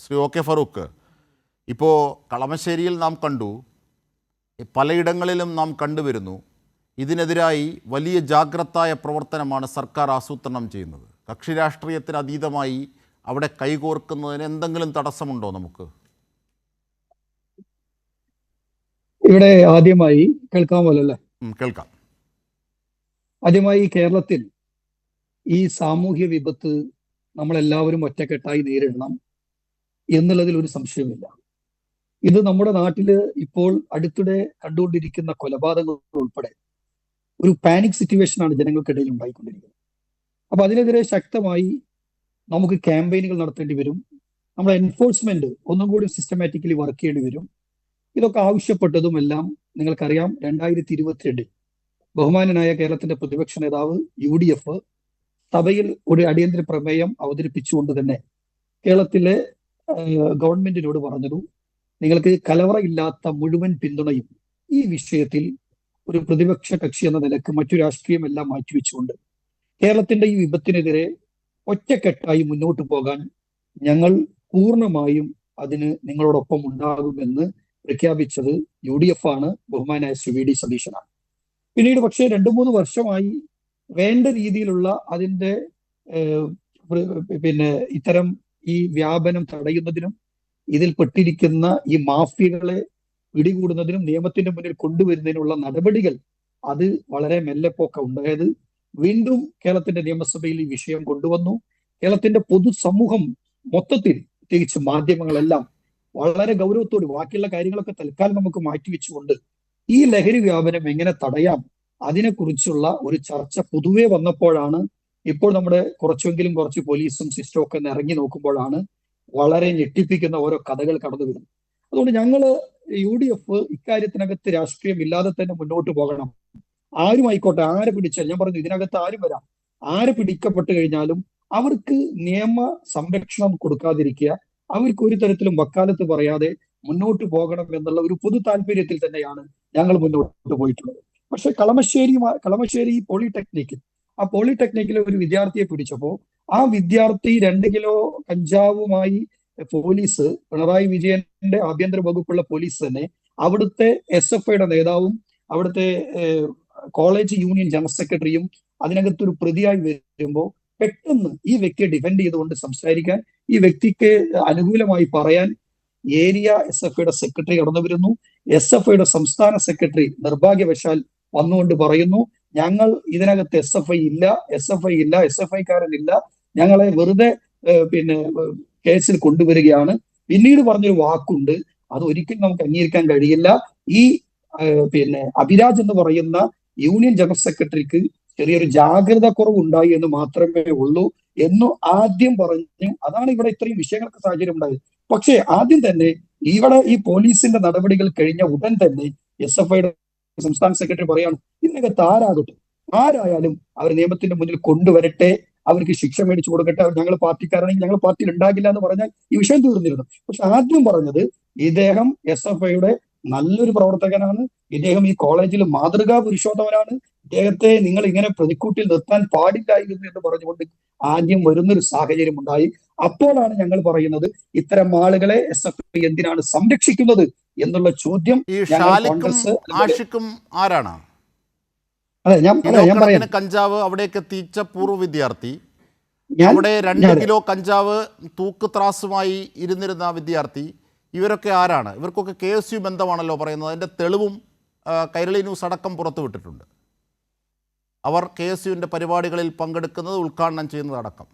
Shri O K Farooq, ഇപ്പോൾ കളമശ്ശേരിയിൽ നാം കണ്ടു, പലയിടങ്ങളിലും നാം കണ്ടുവരുന്നു, ഇതിനെതിരായി വലിയ ജാഗ്രതായ പ്രവർത്തനമാണ് സർക്കാർ ആസൂത്രണം ചെയ്യുന്നത്. കക്ഷി രാഷ്ട്രീയത്തിന് അതീതമായി അവിടെ കൈകോർക്കുന്നതിന് എന്തെങ്കിലും തടസ്സമുണ്ടോ നമുക്ക്? ഇവിടെ ആദ്യമായി കേൾക്കാമല്ലോ? കേൾക്കാം. ആദ്യമായി കേരളത്തിൽ ഈ സാമൂഹ്യ വിപത്ത് നമ്മളെല്ലാവരും ഒറ്റക്കെട്ടായി നേരിടണം എന്നുള്ളതിൽ ഒരു സംശയമില്ല. ഇത് നമ്മുടെ നാട്ടില് ഇപ്പോൾ അടുത്തിടെ കണ്ടുകൊണ്ടിരിക്കുന്ന കൊലപാതകങ്ങൾ ഉൾപ്പെടെ ഒരു പാനിക് സിറ്റുവേഷനാണ് ജനങ്ങൾക്കിടയിൽ ഉണ്ടായിക്കൊണ്ടിരിക്കുന്നത്. അപ്പൊ അതിനെതിരെ ശക്തമായി നമുക്ക് ക്യാമ്പയിനുകൾ നടത്തേണ്ടി വരും. നമ്മുടെ എൻഫോഴ്സ്മെന്റ് ഒന്നും കൂടി സിസ്റ്റമാറ്റിക്കലി വർക്ക് ചെയ്യേണ്ടി വരും. ഇതൊക്കെ ആവശ്യപ്പെട്ടതുമെല്ലാം നിങ്ങൾക്കറിയാം. 2022 ബഹുമാനനായ കേരളത്തിന്റെ പ്രതിപക്ഷ നേതാവ് UDF സഭയിൽ ഒരു അടിയന്തര പ്രമേയം അവതരിപ്പിച്ചുകൊണ്ട് തന്നെ കേരളത്തിലെ ഗവൺമെന്റിനോട് പറഞ്ഞതു, നിങ്ങൾക്ക് കലവറയില്ലാത്ത മുഴുവൻ പിന്തുണയും ഈ വിഷയത്തിൽ ഒരു പ്രതിപക്ഷ കക്ഷി എന്ന നിലക്ക് മറ്റു രാഷ്ട്രീയമെല്ലാം മാറ്റിവെച്ചുകൊണ്ട് കേരളത്തിന്റെ ഈ വിപത്തിനെതിരെ ഒറ്റക്കെട്ടായി മുന്നോട്ട് പോകാൻ ഞങ്ങൾ പൂർണ്ണമായും അതിന് നിങ്ങളോടൊപ്പം ഉണ്ടാകുമെന്ന് പ്രഖ്യാപിച്ചത് UDF ആണ്, ബഹുമാനായ ശ്രീ VD സതീശനാണ്. പിന്നീട് പക്ഷേ 2-3 വർഷമായി വേണ്ട രീതിയിലുള്ള അതിന്റെ ഇത്തരം ഈ വ്യാപനം തടയുന്നതിനും ഇതിൽ പെട്ടിരിക്കുന്ന ഈ മാഫിയകളെ പിടികൂടുന്നതിനും നിയമത്തിന്റെ മുന്നിൽ കൊണ്ടുവരുന്നതിനുള്ള നടപടികൾ അത് വളരെ മെല്ലെപ്പോക്ക ഉണ്ടായത്. വീണ്ടും കേരളത്തിന്റെ നിയമസഭയിൽ ഈ വിഷയം കൊണ്ടുവന്നു. കേരളത്തിന്റെ പൊതുസമൂഹം മൊത്തത്തിൽ, പ്രത്യേകിച്ച് മാധ്യമങ്ങളെല്ലാം വളരെ ഗൗരവത്തോട് ബാക്കിയുള്ള കാര്യങ്ങളൊക്കെ തൽക്കാലം നമുക്ക് മാറ്റിവെച്ചുകൊണ്ട് ഈ ലഹരി വ്യാപനം എങ്ങനെ തടയാം അതിനെക്കുറിച്ചുള്ള ഒരു ചർച്ച പൊതുവെ വന്നപ്പോഴാണ്, ഇപ്പോൾ നമ്മുടെ കുറച്ച് പോലീസും സിസ്റ്റവും ഒക്കെ ഇറങ്ങി നോക്കുമ്പോഴാണ് വളരെ ഞെട്ടിപ്പിക്കുന്ന ഓരോ കഥകൾ കടന്നു വരുന്നത്. അതുകൊണ്ട് ഞങ്ങള് UDF ഇക്കാര്യത്തിനകത്ത് രാഷ്ട്രീയം ഇല്ലാതെ തന്നെ മുന്നോട്ട് പോകണം. ആരും ആയിക്കോട്ടെ, ആരെ പിടിച്ചാൽ, ഞാൻ പറഞ്ഞു ഇതിനകത്ത് ആരും വരാം, ആരെ പിടിക്കപ്പെട്ട് കഴിഞ്ഞാലും അവർക്ക് നിയമ സംരക്ഷണം കൊടുക്കാതിരിക്കുക, അവർക്ക് ഒരു തരത്തിലും വക്കാലത്ത് പറയാതെ മുന്നോട്ട് എന്നുള്ള ഒരു പൊതു താല്പര്യത്തിൽ തന്നെയാണ് ഞങ്ങൾ മുന്നോട്ട് പോയിട്ടുള്ളത്. പക്ഷെ കളമശ്ശേരി പോളിടെക്നിക്കിലെ ഒരു വിദ്യാർത്ഥിയെ പിടിച്ചപ്പോ ആ വിദ്യാർത്ഥി 2 കിലോ കഞ്ചാവുമായി പോലീസ്, പിണറായി വിജയന്റെ ആഭ്യന്തര വകുപ്പുള്ള പോലീസ് തന്നെ, അവിടുത്തെ SFIയുടെ നേതാവും അവിടുത്തെ കോളേജ് യൂണിയൻ ജനറൽ സെക്രട്ടറിയും അതിനകത്തൊരു പ്രതിയായി വരുമ്പോൾ പെട്ടെന്ന് ഈ വ്യക്തിയെ ഡിഫെൻഡ് ചെയ്തുകൊണ്ട് സംസാരിക്കാൻ, ഈ വ്യക്തിക്ക് അനുകൂലമായി പറയാൻ ഏരിയ SFIയുടെ സെക്രട്ടറി കടന്നു വരുന്നു. SFIയുടെ സംസ്ഥാന സെക്രട്ടറി നിർഭാഗ്യവശാൽ വന്നുകൊണ്ട് പറയുന്നു, ഞങ്ങൾ ഇതിനകത്ത് SFI ഇല്ല, SFIക്കാരനില്ല, ഞങ്ങളെ വെറുതെ കേസിൽ കൊണ്ടുവരികയാണ്. പിന്നീട് പറഞ്ഞൊരു വാക്കുണ്ട്, അത് ഒരിക്കലും നമുക്ക് അംഗീകരിക്കാൻ കഴിയില്ല. ഈ അഭിരാജ് എന്ന് പറയുന്ന യൂണിയൻ ജനറൽ സെക്രട്ടറിക്ക് ചെറിയൊരു ജാഗ്രത കുറവുണ്ടായി എന്ന് മാത്രമേ ഉള്ളൂ എന്ന് ആദ്യം പറഞ്ഞു. അതാണ് ഇവിടെ ഇത്രയും വിഷയങ്ങൾക്ക് സാഹചര്യം ഉണ്ടായത്. പക്ഷേ ആദ്യം തന്നെ ഇവിടെ ഈ പോലീസിന്റെ നടപടികൾ കഴിഞ്ഞ ഉടൻ തന്നെ SFIയുടെ സംസ്ഥാന സെക്രട്ടറി പറയാണ്, ഇതിനകത്ത് ആരായാലും അവർ നിയമത്തിന്റെ മുന്നിൽ കൊണ്ടുവരട്ടെ, അവർക്ക് ശിക്ഷ മേടിച്ചു കൊടുക്കട്ടെ, ഞങ്ങൾ പാർട്ടിക്കാരാണെങ്കിൽ ഞങ്ങൾ പാർട്ടിയിൽ ഉണ്ടാകില്ല എന്ന് പറഞ്ഞാൽ ഈ വിഷയം തീർന്നിരുന്നു. പക്ഷെ ആദ്യം പറഞ്ഞത് ഇദ്ദേഹം SFIയുടെ നല്ലൊരു പ്രവർത്തകനാണ്, ഇദ്ദേഹം ഈ കോളേജിൽ മാതൃകാ പുരുഷോത്തമനാണ്, ഇദ്ദേഹത്തെ നിങ്ങൾ ഇങ്ങനെ പ്രതിക്കൂട്ടിൽ നിർത്താൻ പാടില്ലായിരുന്നു എന്ന് പറഞ്ഞുകൊണ്ട് ആദ്യം വരുന്നൊരു സാഹചര്യം ഉണ്ടായി. അപ്പോഴാണ് ഞങ്ങൾ പറയുന്നത്, ഇത്തരം ആളുകളെ SFI എന്തിനാണ് സംരക്ഷിക്കുന്നത് എന്നുള്ള ചോദ്യം കോൺഗ്രസ് ആരാണ്? കഞ്ചാവ് അവിടേക്ക് എത്തിച്ച പൂർവ്വ വിദ്യാർത്ഥി, അവിടെ 2 കിലോ കഞ്ചാവ് തൂക്കുത്രാസുമായി ഇരുന്നിരുന്ന വിദ്യാർത്ഥി, ഇവരൊക്കെ ആരാണ്? ഇവർക്കൊക്കെ KSU ബന്ധമാണല്ലോ പറയുന്നത്. അതിൻ്റെ തെളിവും കൈരളി ന്യൂസ് അടക്കം പുറത്തുവിട്ടിട്ടുണ്ട്. അവർ KSUവിൻ്റെ പരിപാടികളിൽ പങ്കെടുക്കുന്നത്, ഉദ്ഘാടനം ചെയ്യുന്നതടക്കം.